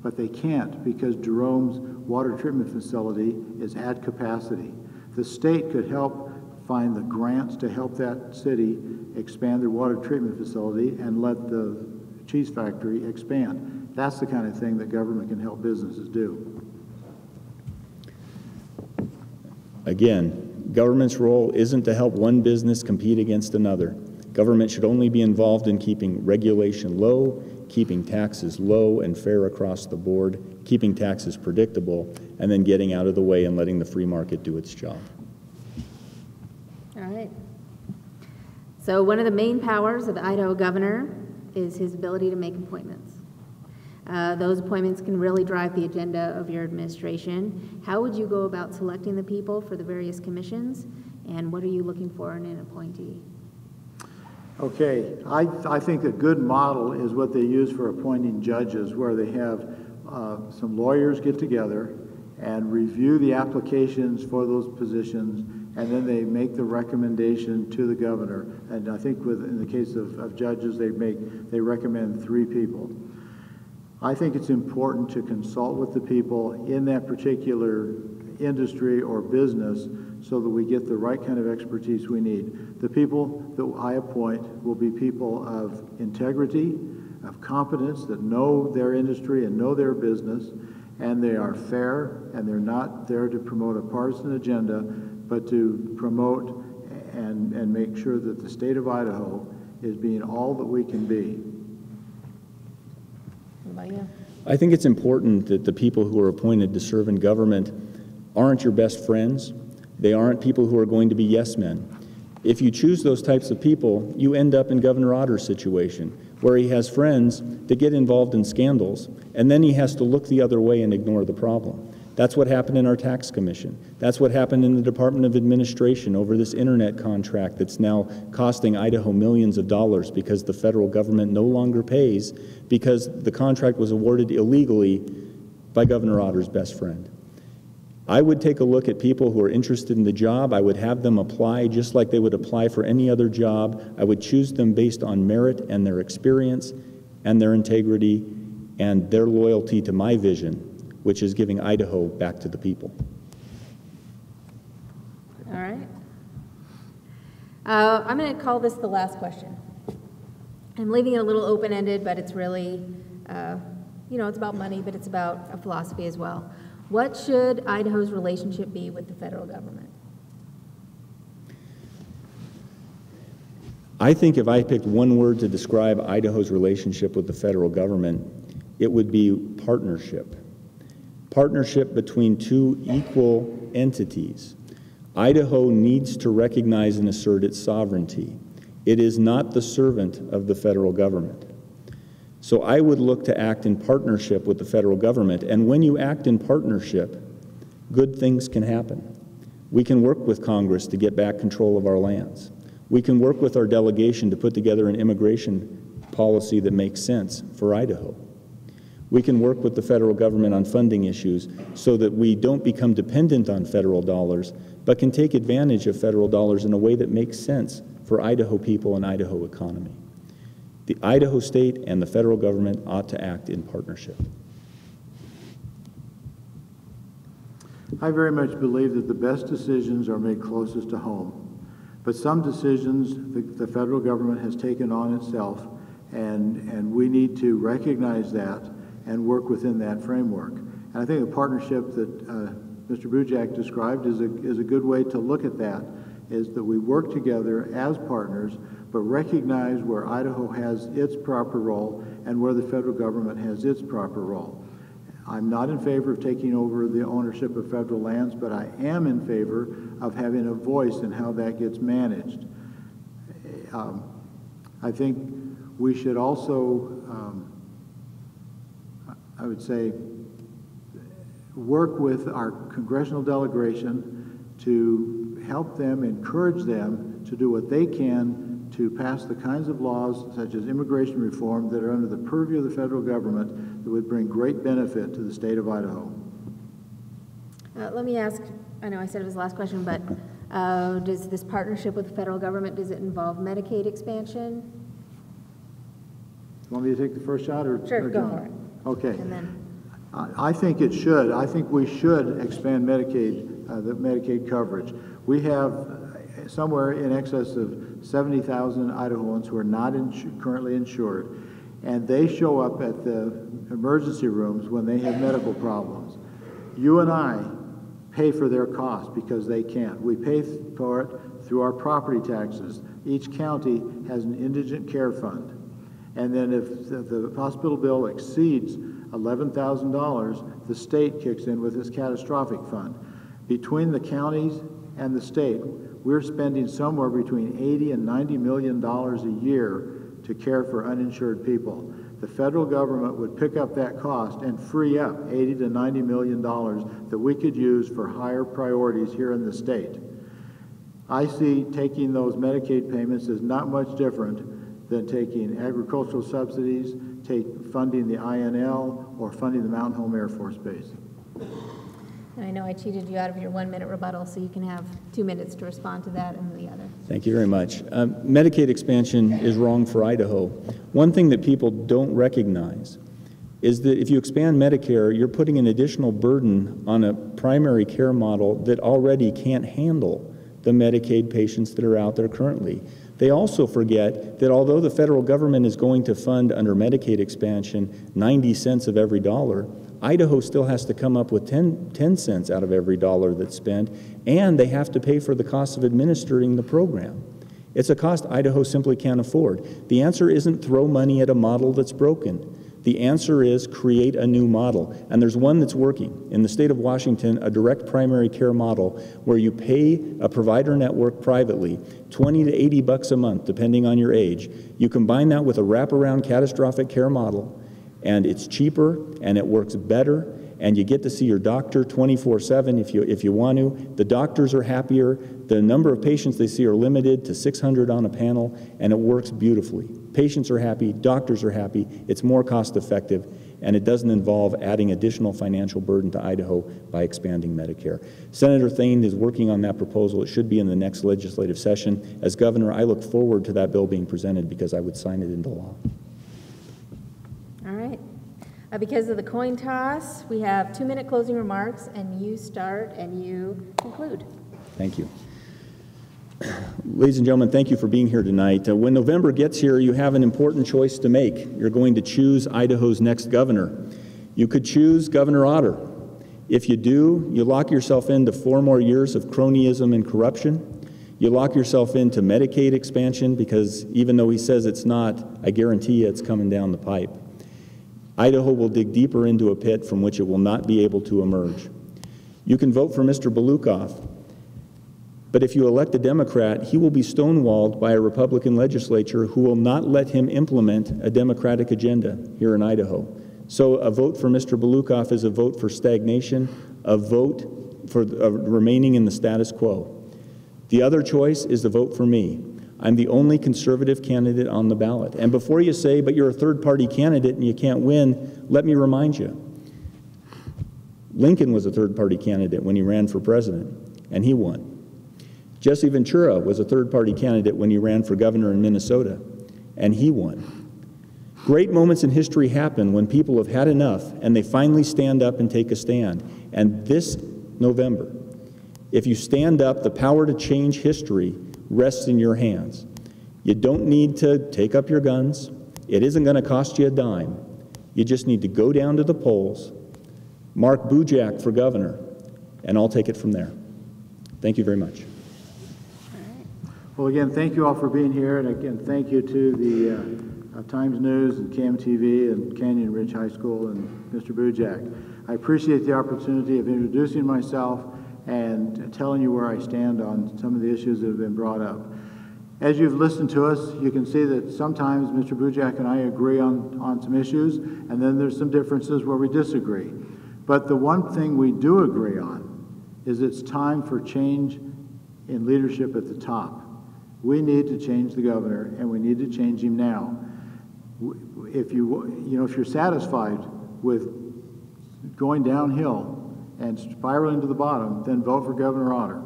but they can't because Jerome's water treatment facility is at capacity. The state could help find the grants to help that city expand their water treatment facility and let the cheese factory expand. That's the kind of thing that government can help businesses do. Again, government's role isn't to help one business compete against another. Government should only be involved in keeping regulation low, keeping taxes low and fair across the board, keeping taxes predictable, and then getting out of the way and letting the free market do its job. All right. So one of the main powers of the Idaho governor is his ability to make appointments. Those appointments can really drive the agenda of your administration. How would you go about selecting the people for the various commissions, and what are you looking for in an appointee? Okay, I think a good model is what they use for appointing judges, where they have some lawyers get together and review the applications for those positions, and then they make the recommendation to the governor. And I think in the case of judges, they recommend 3 people. I think it's important to consult with the people in that particular industry or business so that we get the right kind of expertise we need. The people that I appoint will be people of integrity, of competence, that know their industry and know their business, and they are fair, and they're not there to promote a partisan agenda, but to promote and make sure that the state of Idaho is being all that we can be. What about you? I think it's important that the people who are appointed to serve in government aren't your best friends. They aren't people who are going to be yes men. If you choose those types of people, you end up in Governor Otter's situation, where he has friends that get involved in scandals, and then he has to look the other way and ignore the problem. That's what happened in our tax commission. That's what happened in the Department of Administration over this internet contract that's now costing Idaho millions of dollars because the federal government no longer pays because the contract was awarded illegally by Governor Otter's best friend. I would take a look at people who are interested in the job. I would have them apply just like they would apply for any other job. I would choose them based on merit and their experience and their integrity and their loyalty to my vision, which is giving Idaho back to the people. All right. I'm going to call this the last question. I'm leaving it a little open-ended, but it's really, it's about money, but it's about a philosophy as well. What should Idaho's relationship be with the federal government? I think if I picked one word to describe Idaho's relationship with the federal government, it would be partnership. Partnership between 2 equal entities. Idaho needs to recognize and assert its sovereignty. It is not the servant of the federal government. So I would look to act in partnership with the federal government, and when you act in partnership, good things can happen. We can work with Congress to get back control of our lands. We can work with our delegation to put together an immigration policy that makes sense for Idaho. We can work with the federal government on funding issues so that we don't become dependent on federal dollars, but can take advantage of federal dollars in a way that makes sense for Idaho people and Idaho economy. The Idaho state and the federal government ought to act in partnership. I very much believe that the best decisions are made closest to home. But some decisions the federal government has taken on itself, and we need to recognize that and work within that framework. And I think the partnership that Mr. Bujak described is a good way to look at that, is that we work together as partners, but recognize where Idaho has its proper role and where the federal government has its proper role. I'm not in favor of taking over the ownership of federal lands, but I am in favor of having a voice in how that gets managed. I think we should also, I would say, work with our congressional delegation to help them, encourage them to do what they can to pass the kinds of laws such as immigration reform that are under the purview of the federal government that would bring great benefit to the state of Idaho. Let me ask, I know I said it was the last question, but does this partnership with the federal government, does it involve Medicaid expansion? Want me to take the first shot? Sure, or go John? for it. Okay. And then, I think it should. I think we should expand Medicaid, the Medicaid coverage. We have somewhere in excess of 70,000 Idahoans who are not currently insured, and they show up at the emergency rooms when they have medical problems. You and I pay for their costs because they can't. We pay for it through our property taxes. Each county has an indigent care fund. And then if the hospital bill exceeds $11,000, the state kicks in with its catastrophic fund. Between the counties and the state, we're spending somewhere between $80 and $90 million a year to care for uninsured people. The federal government would pick up that cost and free up $80 to $90 million that we could use for higher priorities here in the state. I see taking those Medicaid payments as not much different than taking agricultural subsidies, funding the INL, or funding the Mountain Home Air Force Base. and I know I cheated you out of your 1-minute rebuttal, so you can have 2 minutes to respond to that and the other. Thank you very much. Medicaid expansion is wrong for Idaho. One thing that people don't recognize is that if you expand Medicare, you're putting an additional burden on a primary care model that already can't handle the Medicaid patients that are out there currently. They also forget that although the federal government is going to fund under Medicaid expansion 90 cents of every dollar, Idaho still has to come up with 10 cents out of every dollar that's spent, and they have to pay for the cost of administering the program. It's a cost Idaho simply can't afford. The answer isn't throw money at a model that's broken. The answer is create a new model, and there's one that's working. In the state of Washington, a direct primary care model where you pay a provider network privately 20 to 80 bucks a month, depending on your age. You combine that with a wraparound catastrophic care model, and it's cheaper, and it works better, and you get to see your doctor 24/7 if you want to. The doctors are happier. The number of patients they see are limited to 600 on a panel, and it works beautifully. Patients are happy, doctors are happy, it's more cost effective, and it doesn't involve adding additional financial burden to Idaho by expanding Medicare. Senator Thane is working on that proposal. It should be in the next legislative session. As governor, I look forward to that bill being presented because I would sign it into law. All right. Because of the coin toss, we have 2-minute closing remarks, and you start and you conclude. Thank you. Ladies and gentlemen, thank you for being here tonight. When November gets here, you have an important choice to make. You're going to choose Idaho's next governor. You could choose Governor Otter. If you do, you lock yourself into 4 more years of cronyism and corruption. You lock yourself into Medicaid expansion because even though he says it's not, I guarantee you it's coming down the pipe. Idaho will dig deeper into a pit from which it will not be able to emerge. You can vote for Mr. Belukoff, but if you elect a Democrat, he will be stonewalled by a Republican legislature who will not let him implement a Democratic agenda here in Idaho. So a vote for Mr. Belukoff is a vote for stagnation, a vote for remaining in the status quo. The other choice is to vote for me. I'm the only conservative candidate on the ballot. And before you say, but you're a third-party candidate and you can't win, let me remind you, Lincoln was a third-party candidate when he ran for president, and he won. Jesse Ventura was a third-party candidate when he ran for governor in Minnesota, and he won. Great moments in history happen when people have had enough and they finally stand up and take a stand. And this November, if you stand up, the power to change history rests in your hands. You don't need to take up your guns. It isn't going to cost you a dime. You just need to go down to the polls, mark Bujak for governor, and I'll take it from there. Thank you very much. Well, again, thank you all for being here, and again, thank you to the Times News and KMTV and Canyon Ridge High School and Mr. Bujak. I appreciate the opportunity of introducing myself and telling you where I stand on some of the issues that have been brought up. As you've listened to us, you can see that sometimes Mr. Bujak and I agree on some issues, and then there's some differences where we disagree. But the one thing we do agree on is it's time for change in leadership at the top. We need to change the governor, and we need to change him now. If you're satisfied with going downhill and spiraling to the bottom, then vote for Governor Otter,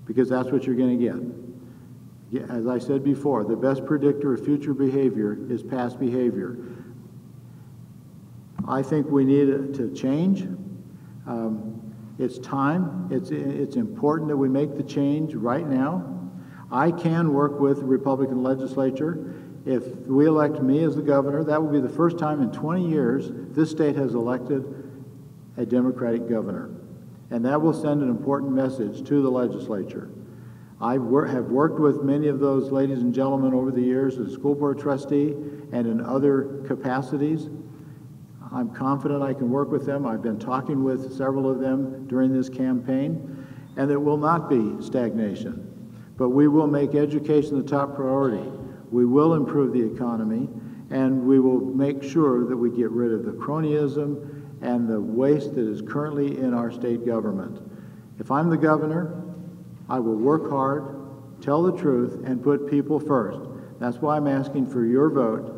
because that's what you're going to get. As I said before, the best predictor of future behavior is past behavior. I think we need to change. It's time. It's important that we make the change right now. I can work with the Republican legislature. If we elect me as the governor, that will be the first time in 20 years this state has elected a Democratic governor. And that will send an important message to the legislature. I have worked with many of those ladies and gentlemen over the years as a school board trustee and in other capacities. I'm confident I can work with them. I've been talking with several of them during this campaign, and there will not be stagnation. But we will make education the top priority. We will improve the economy, and we will make sure that we get rid of the cronyism and the waste that is currently in our state government. If I'm the governor, I will work hard, tell the truth, and put people first. That's why I'm asking for your vote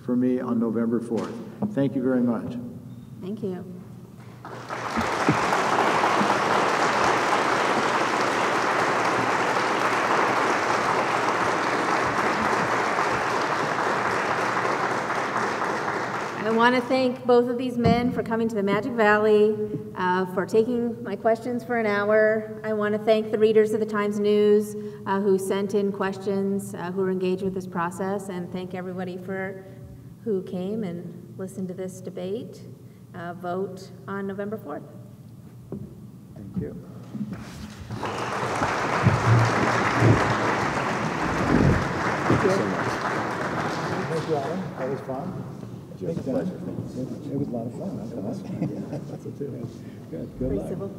for me on November 4th. Thank you very much. Thank you. I want to thank both of these men for coming to the Magic Valley, for taking my questions for an hour. I want to thank the readers of the Times News who sent in questions, who were engaged with this process, and thank everybody who came and listened to this debate. Vote on November 4th. Thank you. Thank you so much. Thank you, Alan. That was fun. It was a pleasure. It was a lot of fun. That's awesome. That's it too. Good. Good Very luck. civil.